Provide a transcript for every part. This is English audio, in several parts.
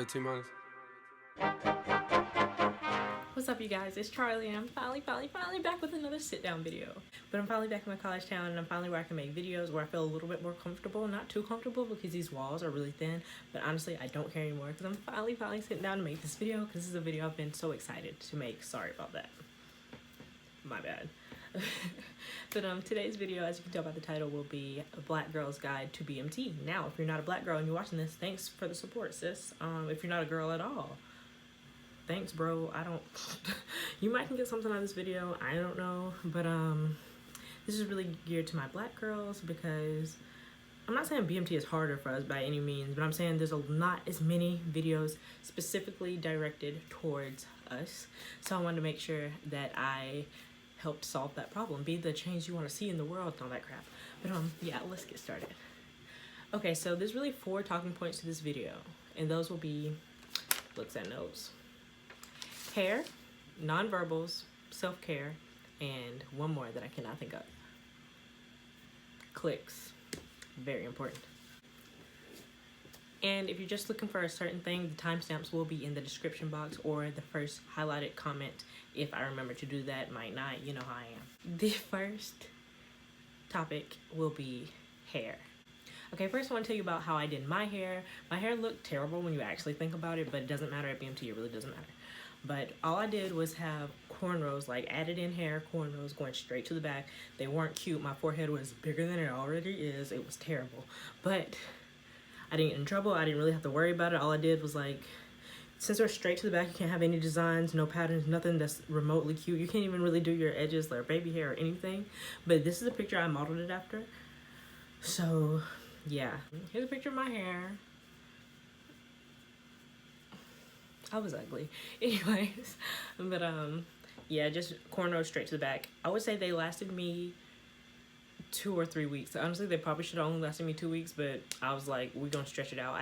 good, T-minus. What's up, you guys? It's Charlie, and I'm finally back with another sit-down video. But I'm finally back in my college town, and I'm finally where I can make videos where I feel a little bit more comfortable. Not too comfortable because these walls are really thin, but honestly, I don't care anymore because I'm finally sitting down to make this video because this is a video I've been so excited to make. Sorry about that. My bad. But today's video, as you can tell by the title, will be a black girl's guide to BMT. Now, if you're not a black girl and you're watching this, thanks for the support, sis. If you're not a girl at all, thanks, bro. I don't you might can get something out of this video, I don't know, but this is really geared to my black girls because I'm not saying BMT is harder for us by any means, but I'm saying there's not as many videos specifically directed towards us. So I wanted to make sure that I helped solve that problem, be the change you want to see in the world and all that crap. But yeah, let's get started. Okay, so there's really 4 talking points to this video, and those will be looks and notes, hair, nonverbals, self-care, and one more that I cannot think of. Clicks. Very important. And if you're just looking for a certain thing, the timestamps will be in the description box or the first highlighted comment if I remember to do that. Might not, you know how I am. The first topic will be hair. Okay, first I want to tell you about how I did my hair. My hair looked terrible when you actually think about it, but it doesn't matter at BMT, it really doesn't matter. But all I did was have cornrows, like added in hair cornrows going straight to the back. They weren't cute. My forehead was bigger than it already is. It was terrible. But I didn't get in trouble. I didn't really have to worry about it. All I did was, like, since they're straight to the back, you can't have any designs, no patterns, nothing that's remotely cute. You can't even really do your edges like baby hair or anything. But this is a picture I modeled it after. So yeah, here's a picture of my hair. I was ugly. Anyways, but yeah, just cornrows straight to the back. I would say they lasted me 2 or 3 weeks. Honestly, they probably should have only lasted me 2 weeks, but I was like, we're gonna stretch it out.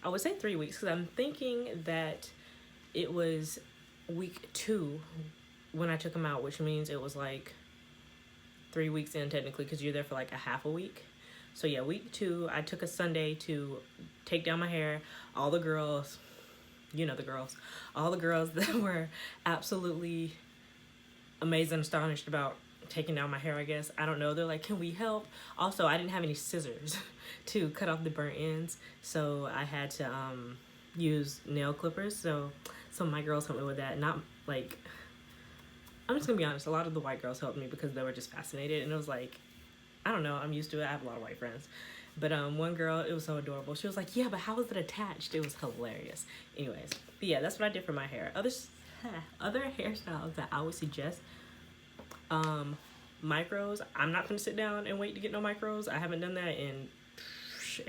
I would say 3 weeks because I'm thinking that it was week 2 when I took them out, which means it was like 3 weeks in technically because you're there for like a half a week. So yeah, week 2, I took a Sunday to take down my hair. All the girls, you know the girls, all the girls that were absolutely amazed and astonished about taking down my hair, I guess. I don't know. They're like, can we help? Also, I didn't have any scissors to cut off the burnt ends, so I had to use nail clippers. So some of my girls helped me with that. Not like, I'm just gonna be honest, a lot of the white girls helped me because they were just fascinated, and it was like, I don't know, I'm used to it. I have a lot of white friends. But one girl, it was so adorable. She was like, yeah, but how is it attached? It was hilarious. Anyways, but yeah, that's what I did for my hair. Other hairstyles that I would suggest, micros. I'm not gonna sit down and wait to get no micros. I haven't done that in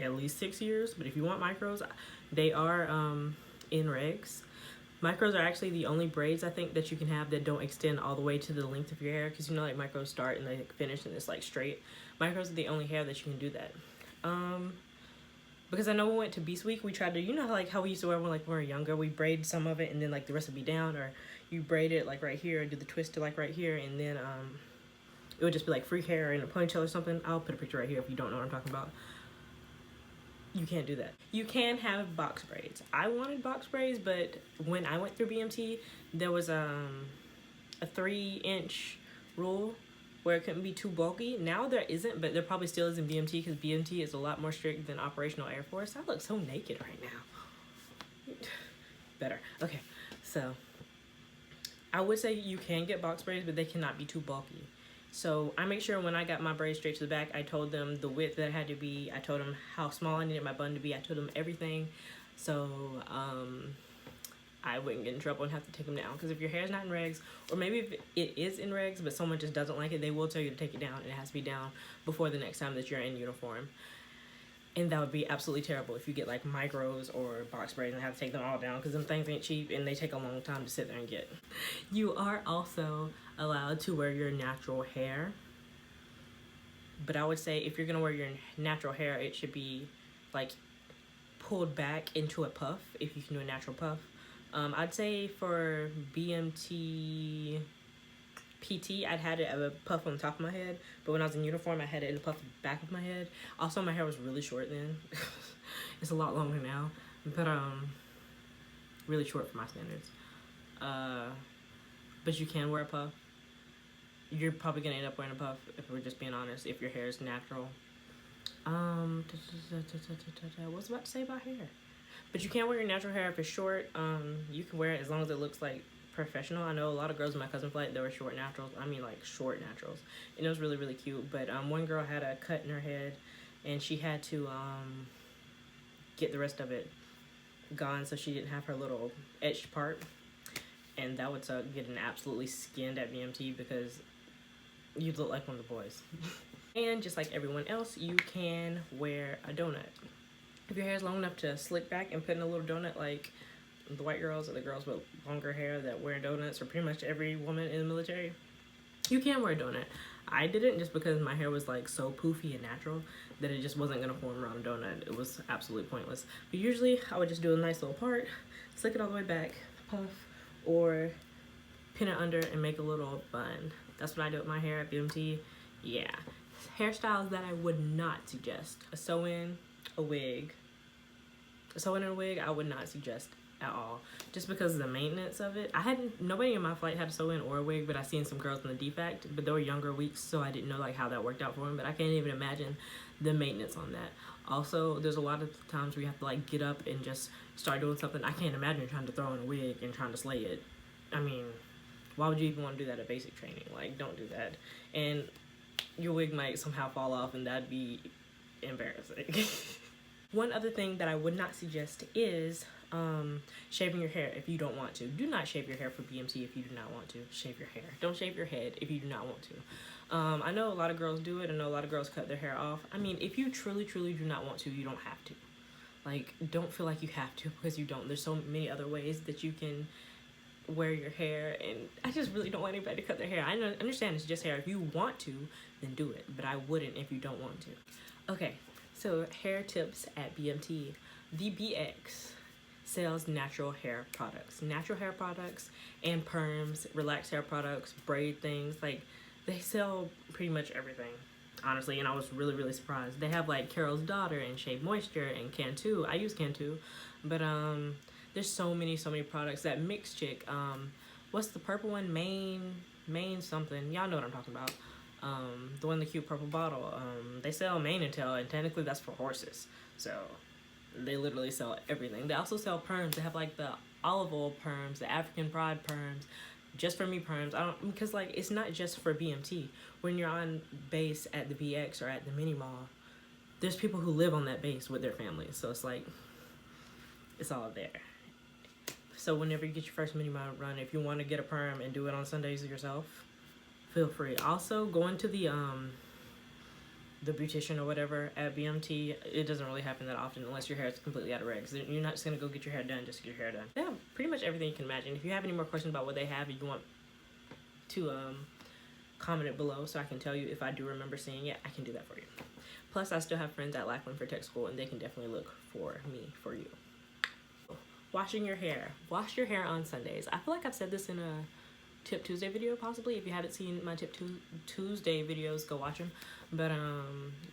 at least 6 years. But if you want micros, they are in regs. Micros are actually the only braids I think that you can have that don't extend all the way to the length of your hair, because you know, like, micros start and they finish and it's like straight. Micros are the only hair that you can do that. Because I know we went to Beast Week, we tried to, you know, like how we used to wear when we were younger, we braid some of it and then like the rest would be down, or you braid it like right here and do the twist to like right here, and then it would just be like free hair in a ponytail or something. I'll put a picture right here if you don't know what I'm talking about. You can't do that. You can have box braids. I wanted box braids, but when I went through BMT, there was a 3-inch rule where it couldn't be too bulky. Now there isn't, but there probably still is in BMT because BMT is a lot more strict than Operational Air Force. I look so naked right now. Better. Okay, so I would say you can get box braids, but they cannot be too bulky. So I make sure when I got my braids straight to the back, I told them the width that it had to be. I told them how small I needed my bun to be. I told them everything. So I wouldn't get in trouble and have to take them down. Because if your hair's not in regs, or maybe if it is in regs, but someone just doesn't like it, they will tell you to take it down. It has to be down before the next time that you're in uniform. And that would be absolutely terrible if you get like micros or box braids and have to take them all down, because them things ain't cheap and they take a long time to sit there and get. You are also allowed to wear your natural hair, but I would say if you're gonna wear your natural hair, it should be like pulled back into a puff, if you can do a natural puff. I'd say for BMT PT, I'd had it at a puff on the top of my head, but when I was in uniform, I had it in a puff the back of my head. Also, my hair was really short then. It's a lot longer now, but really short for my standards. But you can wear a puff. You're probably gonna end up wearing a puff if we're just being honest. If your hair is natural. What was I about to say about hair? But you can't wear your natural hair if it's short. You can wear it as long as it looks like professional. I know a lot of girls in my cousin flight, they were short naturals. I mean, like short naturals, and it was really really cute. But one girl had a cut in her head, and she had to get the rest of it gone so she didn't have her little etched part, and that would suck, getting absolutely skinned at BMT because you'd look like one of the boys. And just like everyone else, you can wear a donut. If your hair is long enough to slick back and put in a little donut, like the white girls or the girls with longer hair that wear donuts, or pretty much every woman in the military, you can wear a donut. I didn't, just because my hair was like so poofy and natural that it just wasn't gonna form around a donut. It was absolutely pointless. But usually I would just do a nice little part, slick it all the way back, puff, or pin it under and make a little bun. That's what I do with my hair at BMT. Yeah. Hairstyles that I would not suggest: a sew-in, a wig. A sew-in and a wig I would not suggest at all, just because of the maintenance of it. Nobody in my flight had a sew-in or a wig, but I seen some girls in the defect, but they were younger weeks, so I didn't know like how that worked out for them. But I can't even imagine the maintenance on that. Also, there's a lot of times where you have to like get up and just start doing something. I can't imagine trying to throw in a wig and trying to slay it. I mean, why would you even want to do that at basic training? Like, don't do that. And your wig might somehow fall off, and that'd be embarrassing. One other thing that I would not suggest is shaving your hair if you don't want to. Do not shave your hair for BMT if you do not want to. Shave your hair. Don't shave your head if you do not want to. I know a lot of girls do it. I know a lot of girls cut their hair off. I mean, if you truly, truly do not want to, you don't have to. Like, don't feel like you have to, because you don't. There's so many other ways that you can wear your hair, and I just really don't want anybody to cut their hair. I understand it's just hair. If you want to, then do it, but I wouldn't if you don't want to. Okay, so hair tips at BMT. The BX sells natural hair products. Natural hair products and perms, relaxed hair products, braid things. Like, they sell pretty much everything, honestly, and I was really, really surprised. They have like Carol's Daughter and Shea Moisture and Cantu. I use Cantu, but there's so many products. That mixed chick, what's the purple one? Maine something. Y'all know what I'm talking about. The one in the cute purple bottle. They sell mane and tail, and technically that's for horses. So they literally sell everything. They also sell perms. They have like the olive oil perms, the African Pride perms, just for me perms. Because like, it's not just for BMT. When you're on base at the BX or at the mini mall, there's people who live on that base with their families. So it's like, it's all there. So whenever you get your first mini mile run, if you want to get a perm and do it on Sundays yourself, feel free. Also, going to the beautician or whatever at BMT, it doesn't really happen that often unless your hair is completely out of regs. You're not just going to go get your hair done just to get your hair done. They have pretty much everything you can imagine. If you have any more questions about what they have, you want to comment it below so I can tell you if I do remember seeing it. I can do that for you. Plus, I still have friends at Lackland for tech school, and they can definitely look for me for you. Washing your hair. Wash your hair on Sundays. I feel like I've said this in a Tip Tuesday video, possibly. If you haven't seen my Tip Tuesday videos, go watch them. But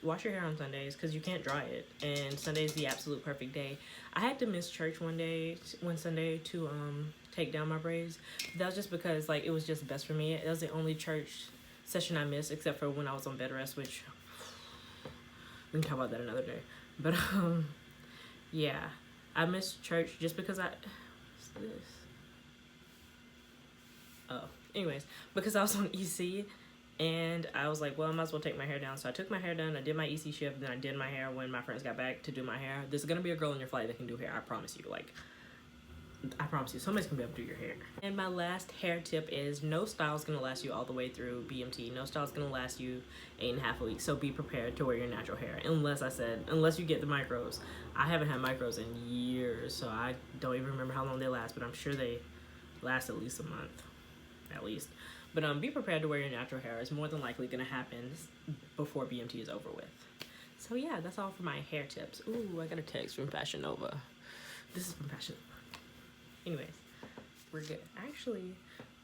wash your hair on Sundays, because you can't dry it, and Sunday's the absolute perfect day. I had to miss church one Sunday to take down my braids. That was just because like, it was just best for me. It was the only church session I missed, except for when I was on bed rest, which we can talk about that another day. But yeah, I missed church just because what's this? Oh, anyways, because I was on EC, and I was like, well, I might as well take my hair down. So I took my hair down, I did my EC shift, then I did my hair when my friends got back to do my hair. There's gonna be a girl in your flight that can do hair, I promise you. Like, I promise you, somebody's gonna be able to do your hair. And my last hair tip is, no style is gonna last you all the way through BMT. No style is gonna last you 8.5 weeks. So be prepared to wear your natural hair. Unless you get the micros. I haven't had micros in years, so I don't even remember how long they last, but I'm sure they last at least a month, at least. But be prepared to wear your natural hair. It's more than likely gonna happen before BMT is over with. So yeah, that's all for my hair tips. Ooh, I got a text from Fashion Nova. This is from Fashion Nova. Anyways, we're good. Actually,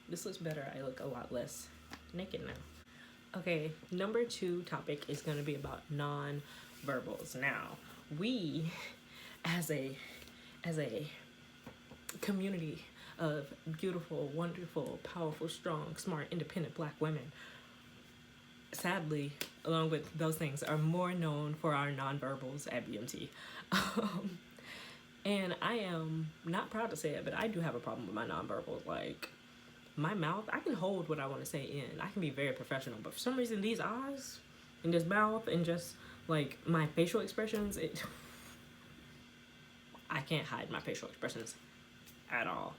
this looks better. I look a lot less naked now. Okay, number 2 topic is going to be about non-verbals. Now, we, as as a community of beautiful, wonderful, powerful, strong, smart, independent Black women, sadly, along with those things, are more known for our nonverbals at BMT. And I am not proud to say it, but I do have a problem with my nonverbals. Like, my mouth, I can hold what I want to say in. I can be very professional, but for some reason, these eyes and this mouth and just like my facial expressions, I can't hide my facial expressions at all.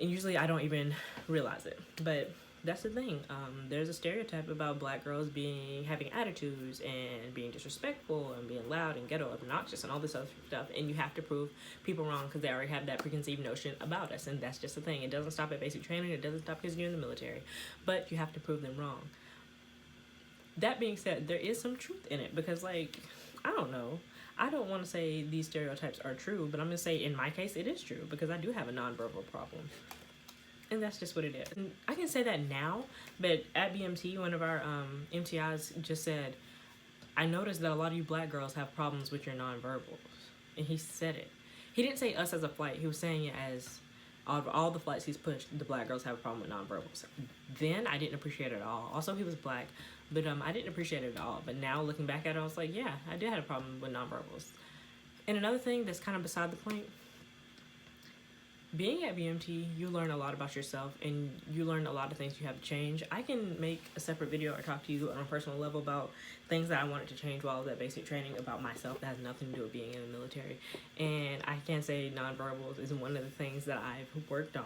And usually I don't even realize it. But that's the thing. There's a stereotype about Black girls having attitudes and being disrespectful and being loud and ghetto, obnoxious, and all this other stuff. And you have to prove people wrong because they already have that preconceived notion about us. And that's just the thing. It doesn't stop at basic training. It doesn't stop because you're in the military. But you have to prove them wrong. That being said, there is some truth in it because, like, I don't know. I don't want to say these stereotypes are true, but I'm going to say in my case it is true because I do have a nonverbal problem. And that's just what it is. And I can say that now, but at BMT, one of our MTIs just said, I noticed that a lot of you Black girls have problems with your nonverbals. And he said it. He didn't say us as a flight. He was saying it as all the flights he's pushed, the Black girls have a problem with nonverbals. Then I didn't appreciate it at all. Also, he was Black, but I didn't appreciate it at all. But now looking back at it, I was like, yeah, I did have a problem with nonverbals. And another thing that's kind of beside the point, being at BMT, you learn a lot about yourself and you learn a lot of things you have to change. I can make a separate video or talk to you on a personal level about things that I wanted to change while I was at basic training about myself that has nothing to do with being in the military. And I can say nonverbals is one of the things that I've worked on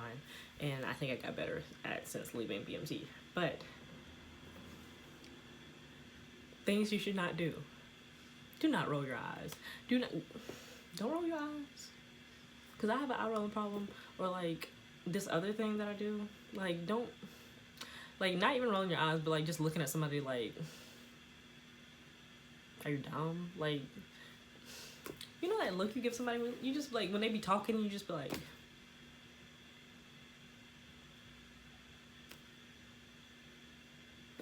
and I think I got better at since leaving BMT. But things you should not do. Do not roll your eyes. Don't roll your eyes. Because I have an eye rolling problem, or like this other thing that I do, like don't, like not even rolling your eyes, but like just looking at somebody like, are you dumb? Like, you know that look you give somebody when you just like, when they be talking, you just be like,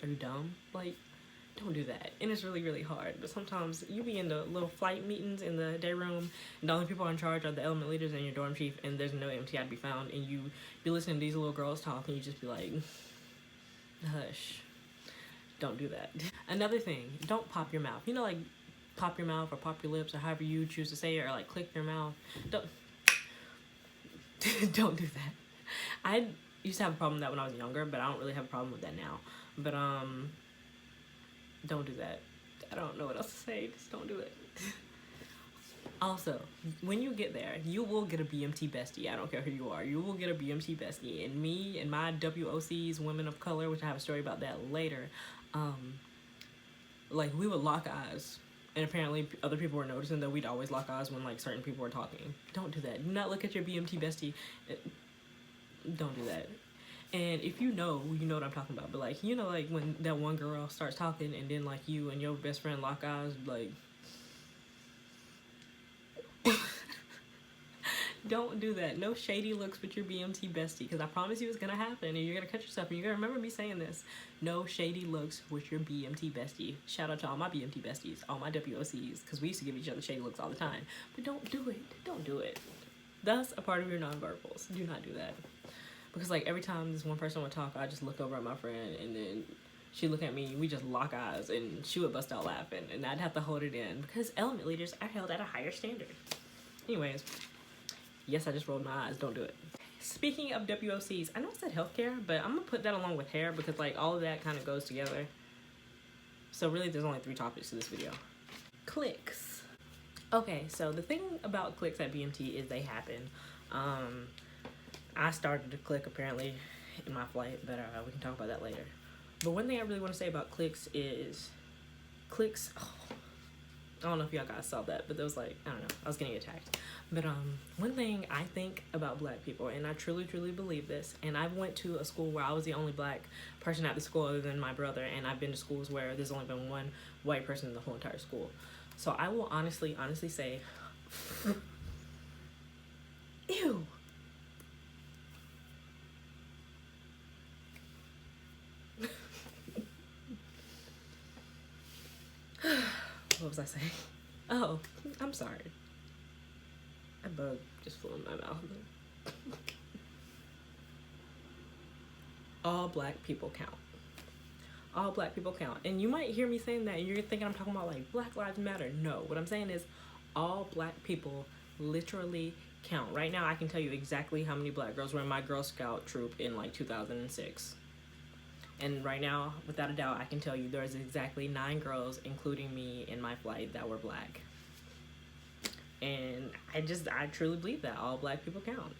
are you dumb? Like, don't do that. And it's really, really hard. But sometimes you be in the little flight meetings in the day room, and the only people in charge are the element leaders and your dorm chief, and there's no MTI to be found, and you be listening to these little girls talk, and you just be like, hush. Don't do that. Another thing, don't pop your mouth. You know, like, pop your mouth or pop your lips or however you choose to say it, or like click your mouth. Don't don't do that. I used to have a problem with that when I was younger, but I don't really have a problem with that now. But don't do that. I don't know what else to say. Just don't do it. Also, when you get there, you will get a BMT bestie. I don't care who you are. You will get a BMT bestie. And me and my WOCs, women of color, which I have a story about that later, like, we would lock eyes. And apparently other people were noticing that we'd always lock eyes when, like, certain people were talking. Don't do that. Do not look at your BMT bestie. Don't do that. And if you know what I'm talking about. But, like, you know, like, when that one girl starts talking and then, like, you and your best friend lock eyes, like, don't do that. No shady looks with your BMT bestie, because I promise you it's going to happen, and you're going to cut yourself, and you're going to remember me saying this. No shady looks with your BMT bestie. Shout out to all my BMT besties, all my WOCs, because we used to give each other shady looks all the time. But don't do it. Don't do it. That's a part of your nonverbals. Do not do that. Because, like, every time this one person would talk, I just look over at my friend, and then she'd look at me, we just lock eyes, and she would bust out laughing, and I'd have to hold it in, because element leaders are held at a higher standard. Anyways, yes, I just rolled my eyes. Don't do it. Speaking of WOCs, I know I said healthcare, but I'm going to put that along with hair, because, like, all of that kind of goes together. So, really, there's only 3 topics to this video. Cliques. Okay, so the thing about cliques at BMT is they happen. I started a clique apparently in my flight, but we can talk about that later. But one thing I really want to say about cliques is cliques. Oh, I don't know if y'all guys saw that, but there was like, I don't know, I was getting attacked. But one thing I think about Black people, and I truly, truly believe this, and I went to a school where I was the only Black person at the school other than my brother, and I've been to schools where there's only been one white person in the whole entire school. So I will honestly say, ew. What was I saying? Oh, I'm sorry. A bug just flew in my mouth. All black people count. All black people count. And you might hear me saying that and you're thinking I'm talking about like Black Lives Matter. No, what I'm saying is all black people literally count. Right now I can tell you exactly how many black girls were in my Girl Scout troop in like 2006. And right now, without a doubt, I can tell you there's exactly 9 girls, including me, in my flight that were black. And I truly believe that all black people count.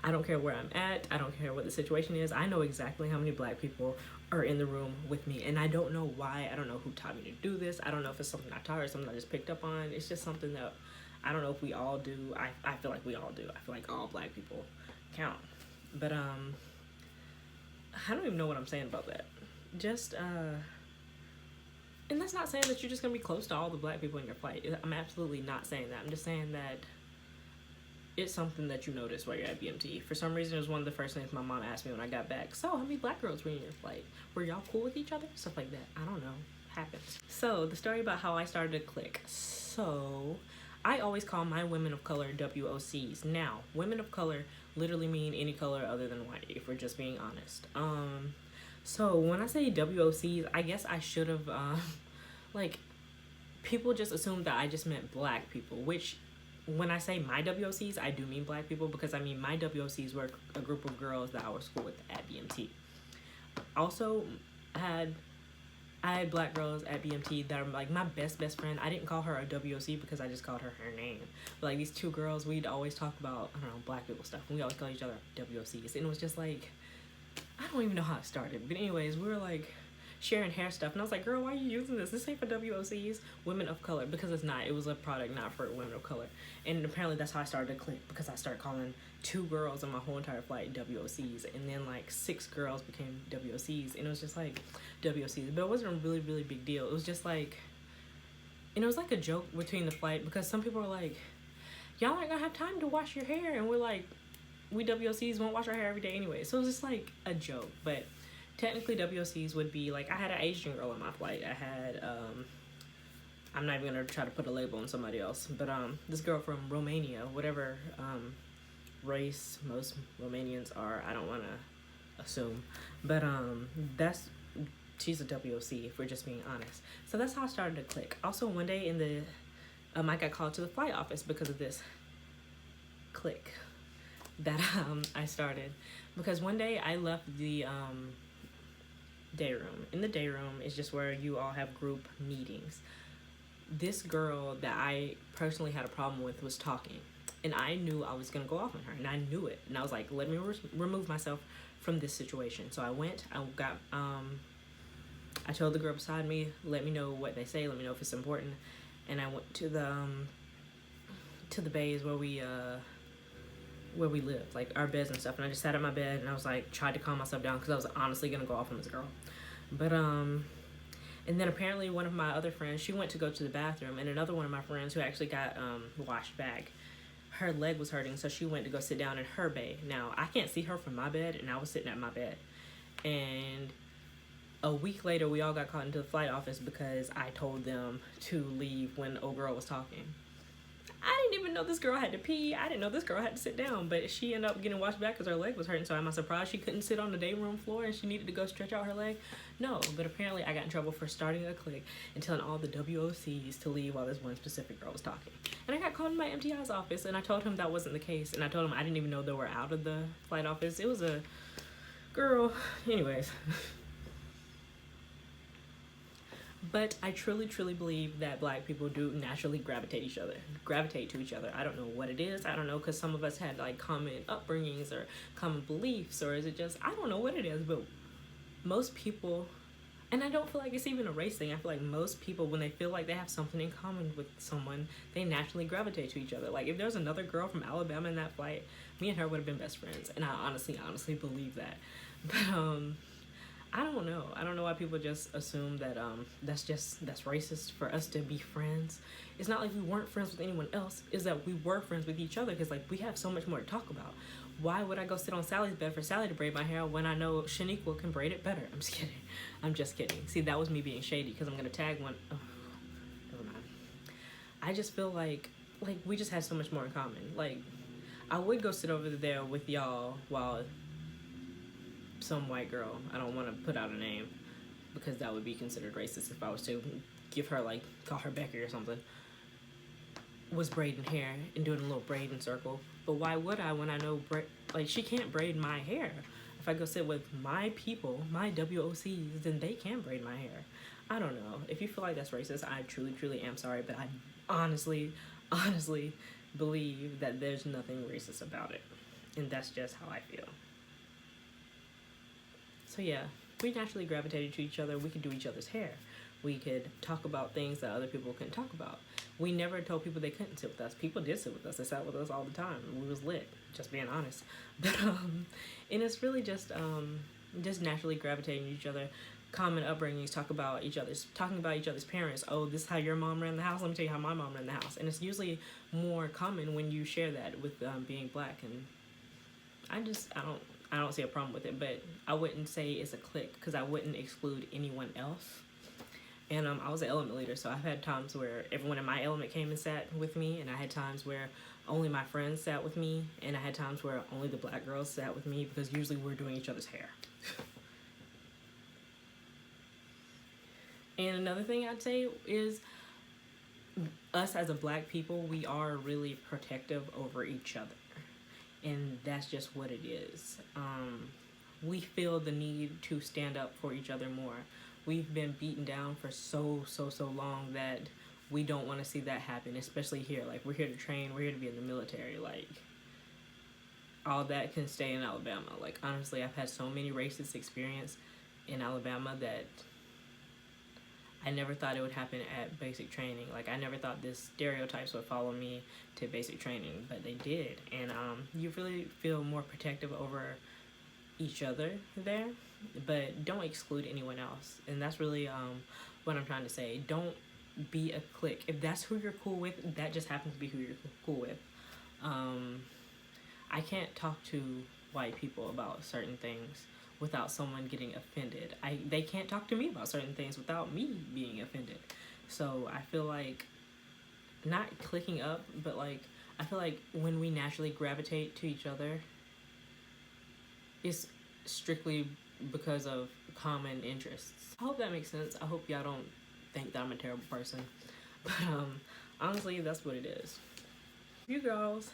I don't care where I'm at. I don't care what the situation is. I know exactly how many black people are in the room with me. And I don't know why. I don't know who taught me to do this. I don't know if it's something I taught or something I just picked up on. It's just something that I don't know if we all do. I feel like we all do. I feel like all black people count. But I don't even know what I'm saying about that. Just and that's not saying that you're just gonna be close to all the black people in your flight. I'm absolutely not saying that. I'm just saying that it's something that you notice while you're at BMT. For some reason, it was one of the first things my mom asked me when I got back. So, how many black girls were in your flight? Were y'all cool with each other? Stuff like that. I don't know. Happens. So, the story about how I started to click. So, I always call my women of color WOCs. Now, women of color literally mean any color other than white, if we're just being honest. So when I say WOCs, I guess I should have, like, people just assumed that I just meant black people, which when I say my WOCs, I do mean black people, because I mean my WOCs were a group of girls that I was school with at BMT. Also, I had black girls at BMT that are like my best friend. I didn't call her a WOC because I just called her name. But like these 2 girls, we'd always talk about, I don't know, black people stuff. And we always call each other WOCs. And it was just like, I don't even know how it started. But anyways, we were like sharing hair stuff. And I was like, girl, why are you using this? This ain't for WOCs, women of color. Because it's not. It was a product not for women of color. And apparently that's how I started to click, because I started calling 2 girls in my whole entire flight WOCs. And then like 6 girls became WOCs. And it was just like WOCs. But it wasn't a really, really big deal. It was just like, and it was like a joke between the flight, because some people were like, y'all aren't gonna have time to wash your hair. And we're like, we WOCs won't wash our hair every day anyway. So it was just like a joke. But technically WOCs would be like, I had an Asian girl on my flight. I had, I'm not even gonna try to put a label on somebody else, but this girl from Romania, whatever race most Romanians are, I don't want to assume, but she's a WOC, if we're just being honest. So that's how I started to click. Also, one day in the I got called to the flight office because of this click that I started, because one day I left the day room. In the day room is just where you all have group meetings. This girl that I personally had a problem with was talking, and I knew I was gonna go off on her, and I knew it, and I was like, let me remove myself from this situation. So I went, I got I told the girl beside me, let me know what they say, let me know if it's important. And I went to the bays where we lived, like our beds and stuff, and I just sat at my bed and I was like, tried to calm myself down, because I was honestly gonna go off on this girl. But and then apparently one of my other friends, she went to go to the bathroom, and another one of my friends who actually got washed back, her leg was hurting, so she went to go sit down in her bay. Now I can't see her from my bed, and I was sitting at my bed. And a week later, we all got called into the flight office because I told them to leave when old girl was talking. I didn't even know this girl had to pee. I didn't know this girl had to sit down, but she ended up getting washed back because her leg was hurting. So am I surprised she couldn't sit on the day room floor and she needed to go stretch out her leg? No, but apparently I got in trouble for starting a clique and telling all the WOCs to leave while this one specific girl was talking. And I got called in my MTI's office, and I told him that wasn't the case. And I told him I didn't even know they were out of the flight office. It was a girl. Anyways. But I truly, truly believe that black people do naturally gravitate to each other. I don't know what it is. I don't know, because some of us had like common upbringings or common beliefs, or is it just, I don't know what it is, but most people, and I don't feel like it's even a race thing. I feel like most people, when they feel like they have something in common with someone, they naturally gravitate to each other. Like if there's another girl from Alabama in that flight, me and her would have been best friends. And I honestly believe that. But I don't know. I don't know why people just assume that that's racist for us to be friends. It's not like we weren't friends with anyone else. It's that we were friends with each other, because like we have so much more to talk about. Why would I go sit on Sally's bed for Sally to braid my hair when I know Shaniqua can braid it better? I'm just kidding. I'm just kidding. See, that was me being shady, because I'm gonna tag one. Oh, never mind. I just feel like like, we just had so much more in common. Like, I would go sit over there with y'all while some white girl, I don't want to put out a name because that would be considered racist if I was to give her, like, call her Becky or something, was braiding hair and doing a little braiding circle. But why would I when I know, like, she can't braid my hair? If I go sit with my people, my WOCs, then they can braid my hair. I don't know. If you feel like that's racist, I truly am sorry, but I honestly believe that there's nothing racist about it. And that's just how I feel. So yeah, we naturally gravitated to each other. We could do each other's hair. We could talk about things that other people couldn't talk about. We never told people they couldn't sit with us. People did sit with us. They sat with us all the time. We was lit, just being honest. But and it's really just naturally gravitating to each other. Common upbringings, talking about each other's parents. Oh, this is how your mom ran the house. Let me tell you how my mom ran the house. And it's usually more common when you share that with being black. And I don't see a problem with it. But I wouldn't say it's a clique because I wouldn't exclude anyone else. And I was an element leader, so I've had times where everyone in my element came and sat with me, and I had times where only my friends sat with me, and I had times where only the black girls sat with me because usually we're doing each other's hair. And another thing I'd say is us as a black people, we are really protective over each other. And that's just what it is. We feel the need to stand up for each other more. We've been beaten down for so long that we don't want to see that happen, especially here. Like, we're here to train, we're here to be in the military. Like, all that can stay in Alabama. Like, honestly, I've had so many racist experience in Alabama that I never thought it would happen at basic training. Like, I never thought this stereotypes would follow me to basic training, but they did. And you really feel more protective over each other there, but don't exclude anyone else. And that's really what I'm trying to say. Don't be a clique. If that's who you're cool with, that just happens to be who you're cool with. I can't talk to white people about certain things without someone getting offended. They can't talk to me about certain things without me being offended. So I feel like, not clicking up, but like, I feel like when we naturally gravitate to each other, it's strictly because of common interests. I hope that makes sense. I hope y'all don't think that I'm a terrible person. But honestly, that's what it is. You girls,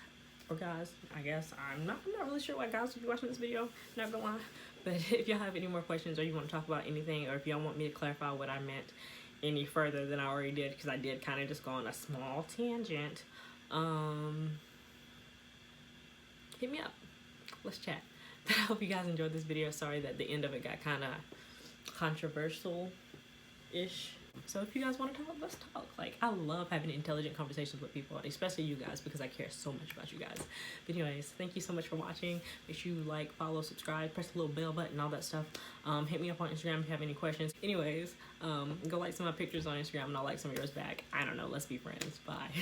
or guys, I guess, I'm not really sure why guys would be watching this video, not gonna lie. But if y'all have any more questions, or you want to talk about anything, or if y'all want me to clarify what I meant any further than I already did, because I did kind of just go on a small tangent, hit me up. Let's chat. But I hope you guys enjoyed this video. Sorry that the end of it got kind of controversial-ish. So if you guys want to talk, let's talk. Like, I love having intelligent conversations with people, especially you guys, because I care so much about you guys. But anyways, thank you so much for watching. Make sure you like, follow, subscribe, press the little bell button, all that stuff. Hit me up on Instagram if you have any questions. Anyways, go like some of my pictures on Instagram and I'll like some of yours back. I don't know. Let's be friends. Bye.